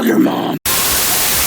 Hug your mom.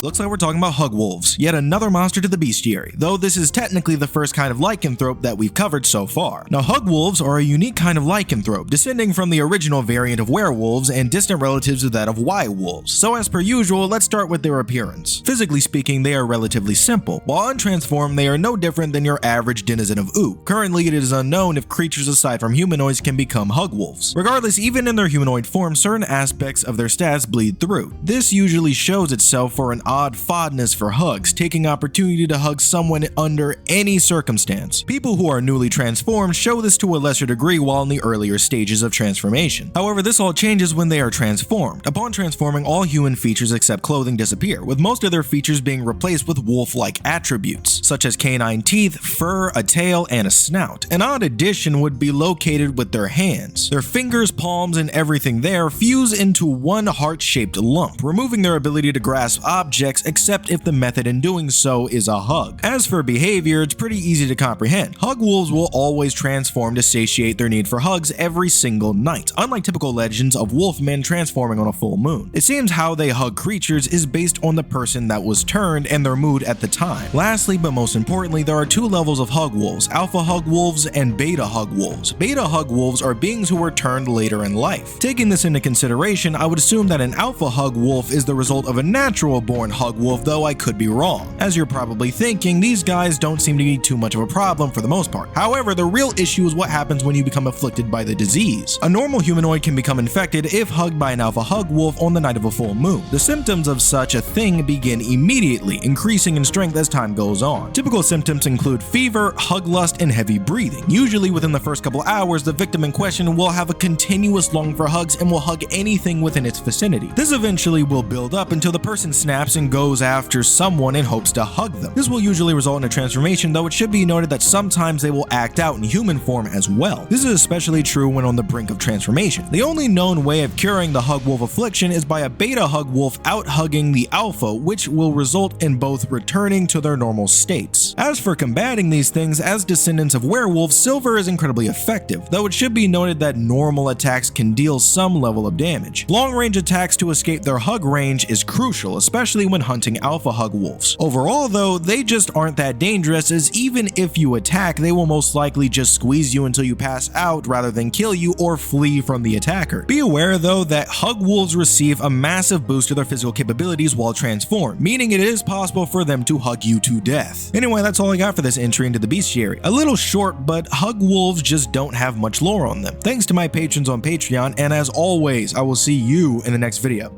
Looks like we're talking about hugwolves, yet another monster to the bestiary, though this is technically the first kind of lycanthrope that we've covered so far. Now, hugwolves are a unique kind of lycanthrope, descending from the original variant of werewolves and distant relatives of that of wolves. So as per usual, let's start with their appearance. Physically speaking, they are relatively simple. While untransformed, they are no different than your average denizen of Ooo. Currently, it is unknown if creatures aside from humanoids can become hugwolves. Regardless, even in their humanoid form, certain aspects of their stats bleed through. This usually shows itself for an odd fondness for hugs, taking opportunity to hug someone under any circumstance. People who are newly transformed show this to a lesser degree while in the earlier stages of transformation. However, this all changes when they are transformed. Upon transforming, all human features except clothing disappear, with most of their features being replaced with wolf-like attributes, such as canine teeth, fur, a tail, and a snout. An odd addition would be located with their hands. Their fingers, palms, and everything there fuse into one heart-shaped lump, removing their ability to grasp objects except if the method in doing so is a hug. As for behavior, it's pretty easy to comprehend. Hugwolves will always transform to satiate their need for hugs every single night, unlike typical legends of wolfmen transforming on a full moon. It seems how they hug creatures is based on the person that was turned and their mood at the time. Lastly, but most importantly, there are two levels of hugwolves, alpha hugwolves and beta hugwolves. Beta hugwolves are beings who were turned later in life. Taking this into consideration, I would assume that an alpha hugwolf is the result of a natural born hugwolf, though I could be wrong. As you're probably thinking, these guys don't seem to be too much of a problem for the most part. However, the real issue is what happens when you become afflicted by the disease. A normal humanoid can become infected if hugged by an alpha hugwolf on the night of a full moon. The symptoms of such a thing begin immediately, increasing in strength as time goes on. Typical symptoms include fever, hug lust, and heavy breathing. Usually within the first couple hours, the victim in question will have a continuous longing for hugs and will hug anything within its vicinity. This eventually will build up until the person snaps and goes after someone in hopes to hug them. This will usually result in a transformation, though it should be noted that sometimes they will act out in human form as well. This is especially true when on the brink of transformation. The only known way of curing the hugwolf affliction is by a beta hugwolf out-hugging the alpha, which will result in both returning to their normal states. As for combating these things, as descendants of werewolves, silver is incredibly effective, though it should be noted that normal attacks can deal some level of damage. Long-range attacks to escape their hug range is crucial, especially when hunting alpha hugwolves. Overall though, they just aren't that dangerous, as even if you attack, they will most likely just squeeze you until you pass out rather than kill you or flee from the attacker. Be aware though that hugwolves receive a massive boost to their physical capabilities while transformed, meaning it is possible for them to hug you to death. Anyway, that's all I got for this entry into the bestiary. A little short, but hugwolves just don't have much lore on them. Thanks to my patrons on Patreon, and as always, I will see you in the next video.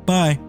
Bye.